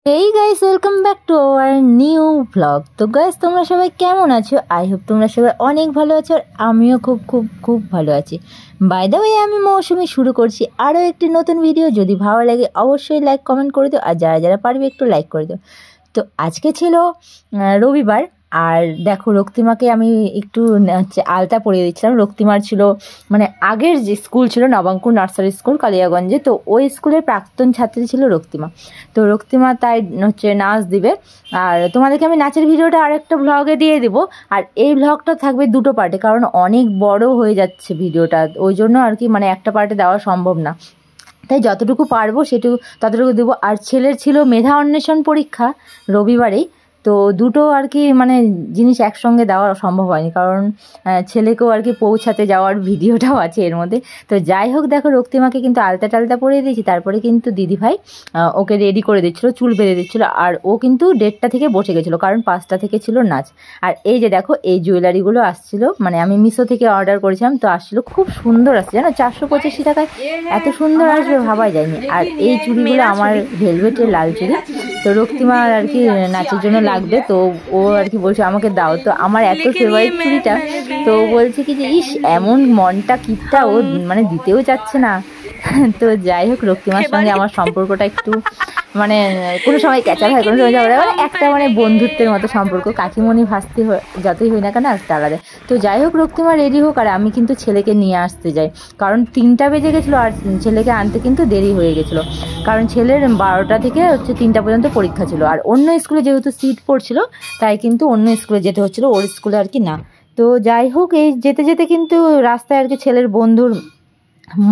Hey guys, welcome back to our new blog. তো guys, তোমরা সবাই কেমন আছো? আই হোপ তোমরা সবাই অনেক ভালো আছো, আর আমিও খুব খুব খুব ভালো আছি। বাই দ্য ওয়ে, আমি মৌসুমি শুরু করছি আরও একটি নতুন ভিডিও। যদি ভালো লাগে অবশ্যই লাইক কমেন্ট করে দিও, আর যারা যারা পারবে একটু লাইক করে দিও। তো আজকে ছিল রবিবার, আর দেখো রক্তিমাকে আমি একটু আলতা পরিয়ে দিচ্ছিলাম। রক্তিমার ছিল মানে আগের যে স্কুল ছিল নবাঙ্কুর নার্সারি স্কুল কালিয়াগঞ্জে, তো ওই স্কুলের প্রাক্তন ছাত্রী ছিল রক্তিমা। তো রক্তিমা তাই নাচ দিবে, আর তোমাদেরকে আমি নাচের ভিডিওটা আরেকটা ব্লগে দিয়ে দেবো। আর এই ব্লগটা থাকবে দুটো পার্টে, কারণ অনেক বড় হয়ে যাচ্ছে ভিডিওটা, ওই জন্য আর কি মানে একটা পার্টে দেওয়া সম্ভব না, তাই যতটুকু পারবো ততটুকু দেবো। আর ছেলের ছিল মেধা অন্বেষণ পরীক্ষা রবিবারেই, তো দুটো আর কি মানে জিনিস একসঙ্গে দেওয়া সম্ভব হয়নি, কারণ ছেলেকেও আর কি পৌঁছাতে যাওয়ার ভিডিওটাও আছে এর মধ্যে। তো যাই হোক, দেখো রক্তিমাকে কিন্তু আলতা টালতা পরিয়ে দিয়েছি, তারপরে কিন্তু দিদিভাই ওকে রেডি করে দিচ্ছিলো, চুল বেঁধে দিচ্ছিলো। আর ও কিন্তু 1:30টা থেকে বসে গেছিলো, কারণ 5টা থেকে ছিল নাচ। আর এই যে দেখো এই জুয়েলারিগুলো আসছিলো, মানে আমি মিশো থেকে অর্ডার করেছিলাম, তো আসছিলো খুব সুন্দর আসছে, জানো 485 টাকায় এত সুন্দর আসবে ভাবাই যায়নি। আর এই চুড়িগুলো আমার ভেলভেটের লাল চুড়ি, তো রক্তিমা আর কি নাচের জন্য লাগবে, তো ও আর কি বলছে আমাকে দাও। তো আমার এত ফেভারিট চুড়িটা, তো বলছে কি যে ইস এমন মনটা কিপটা, ও মানে দিতেও চাচ্ছে না। তো যাই হোক, রক্তিমার সঙ্গে আমার সম্পর্কটা একটু মানে কোনো সময় ক্যাচার হয়, কোনো সময় ঝগড়া হয়, একটা মানে বন্ধুত্বের মতো সম্পর্ক, কাকিমণি ভাস্তি যতই হই না কেন আসতে আলাদা। তো যাই হোক, রক্তিমা রেডি হোক, আর আমি কিন্তু ছেলেকে নিয়ে আসতে যাই, কারণ 3টা বেজে গেছিলো, আর ছেলেকে আনতে কিন্তু দেরি হয়ে গেছিলো, কারণ ছেলের 12টা থেকে 3টা পর্যন্ত পরীক্ষা ছিল। আর অন্য স্কুলে যেহেতু সিট পড়ছিল, তাই কিন্তু অন্য স্কুলে যেতে হচ্ছিলো, ওর স্কুলে আর কি না। তো যাই হোক, এই যেতে যেতে কিন্তু রাস্তায় আর কি ছেলের বন্ধুর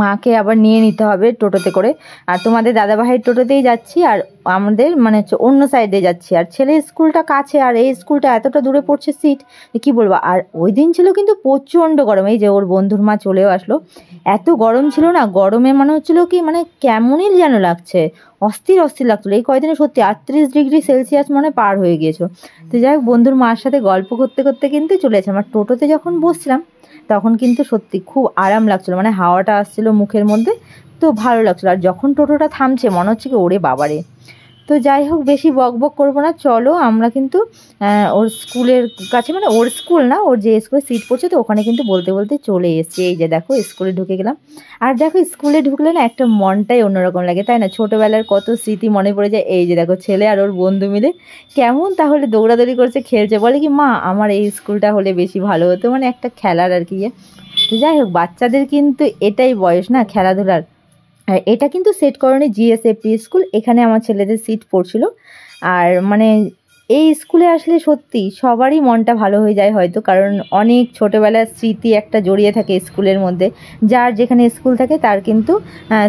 মাকে আবার নিয়ে নিতে হবে টোটোতে করে। আর তোমাদের দাদাভাইয়ের টোটোতেই যাচ্ছি, আর আমাদের মানে অন্য সাইডে যাচ্ছি। আর ছেলের স্কুলটা কাছে, আর এই স্কুলটা এতটা দূরে পড়ছে সিট, কি বলবো। আর ওই দিন ছিল কিন্তু প্রচণ্ড গরম, এই যে ওর বন্ধুর মা চলেও আসলো, এত গরম ছিল না, গরমে মনে হচ্ছিলো কি মানে কেমনই যেন লাগছে, অস্থির অস্থির লাগছিলো। এই কয়দিনে সত্যি 38 ডিগ্রি সেলসিয়াস মনে পার হয়ে গিয়েছিল। তো যাই হোক, বন্ধুর মার সাথে গল্প করতে করতে কিন্তু চলে এসেছিলাম। আর টোটোতে যখন বসছিলাম তখন কিন্তু সত্যি খুব আরাম লাগছিলো, মানে হাওয়াটা আসছিলো মুখের মধ্যে, তো ভালো লাগছিলো। আর যখন টোটোটা থামছে মনে হচ্ছে কি ওরে বাবারে। তো যাই হোক, বেশি বক বক করবো না, চলো আমরা কিন্তু ওর স্কুলের কাছে, মানে ওর স্কুল না, ওর যে স্কুলে সিট পড়ছে, তো ওখানে কিন্তু বলতে বলতে চলে এসেছি। এই যে দেখো স্কুলে ঢুকে গেলাম। আর দেখো স্কুলে ঢুকলে না একটা মনটাই অন্যরকম লাগে, তাই না? ছোটোবেলার কত স্মৃতি মনে পড়ে যায়। এই যে দেখো ছেলে আর ওর বন্ধু মিলে কেমন তাহলে দৌড়াদৌড়ি করছে, খেলছে, বলে কি মা আমার এই স্কুলটা হলে বেশি ভালো হতো, মানে একটা খেলার আর কি। তো যাই হোক, বাচ্চাদের কিন্তু এটাই বয়স না খেলাধুলার। আর এটা কিন্তু সেট করেনি জিএসএপি স্কুল, এখানে আমার ছেলেদের সিট পড়ছিল। আর মানে এই স্কুলে আসলে সত্যি সবারই মনটা ভালো হয়ে যায় হয়তো, কারণ অনেক ছোটোবেলার স্মৃতি একটা জড়িয়ে থাকে স্কুলের মধ্যে, যার যেখানে স্কুল থাকে তার কিন্তু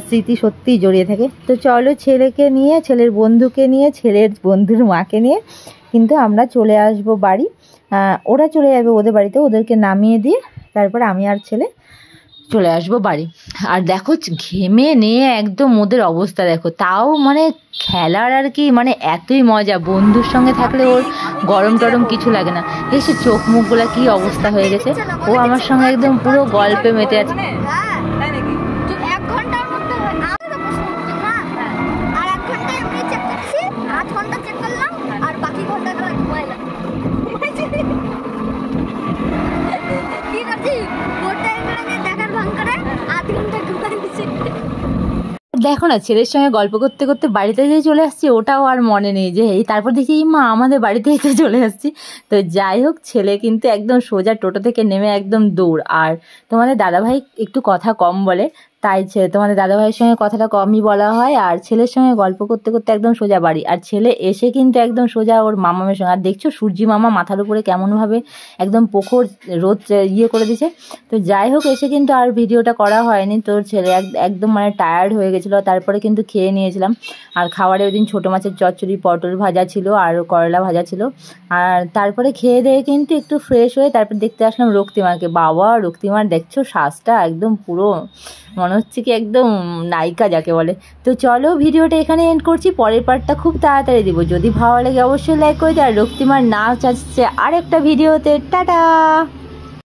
স্মৃতি সত্যিই জড়িয়ে থাকে। তো চলো ছেলেকে নিয়ে, ছেলের বন্ধুকে নিয়ে, ছেলের বন্ধুর মাকে নিয়ে কিন্তু আমরা চলে আসবো বাড়ি। ওরা চলে যাবে ওদের বাড়িতে, ওদেরকে নামিয়ে দিয়ে তারপরে আমি আর ছেলে চলে আসবো বাড়ি। আর দেখো ঘেমে নিয়ে একদম ওদের অবস্থা দেখো, তাও মানে খেলার আর কি মানে এতই মজা, বন্ধুর সঙ্গে থাকলে ওর গরম টরম কিছু লাগে না। এসে চোখ মুখগুলা কি অবস্থা হয়ে গেছে, ও আমার সঙ্গে একদম পুরো গল্পে মেতে আছে। দেখো না, ছেলের সঙ্গে গল্প করতে করতে বাড়িতে যে চলে আসছি, ওটাও আর মনে নেই যে এই তারপর দেখি মা আমাদের বাড়িতেই তো চলে আসছি। তো যাই হোক, ছেলে কিন্তু একদম সোজা টোটো থেকে নেমে একদম দৌড়। আর তোমাদের দাদাভাই একটু কথা কম বলে, তাই তোমাদের দাদাভাইয়ের সঙ্গে কথাটা কমই বলা হয়। আর ছেলের সঙ্গে গল্প করতে করতে একদম সোজা বাড়ি। আর ছেলে এসে কিন্তু একদম সোজা ওর মামামের সঙ্গে, আর দেখছো সূর্যি মামা মাথার উপরে কেমনভাবে একদম প্রখর রোদ করে দিছে। তো যাই হোক, এসে কিন্তু আর ভিডিওটা করা হয়নি। তোর ছেলে একদম মানে টায়ার্ড হয়ে গেছিলো, তারপরে কিন্তু খেয়ে নিয়েছিলাম। আর খাবারে ওই দিন ছোটো মাছের চচ্চড়ি, পটল ভাজা ছিল, আর করলা ভাজা ছিল। আর তারপরে খেয়ে দিয়ে কিন্তু একটু ফ্রেশ হয়ে তারপর দেখতে আসলাম রক্তিমাকে। বাবা, রক্তিমার দেখছো সাজটা একদম পুরো মনে হচ্ছে কি একদম নায়িকা যাকে বলে। তো চলো ভিডিওটা এখানে এন্ড করছি, পরের পার্টটা খুব তাড়াতাড়ি দিব। যদি ভালো লাগে অবশ্যই লাইক করে দিও। আর রক্তিমার নাচ আসছে আরেকটা ভিডিওতে। টাটা।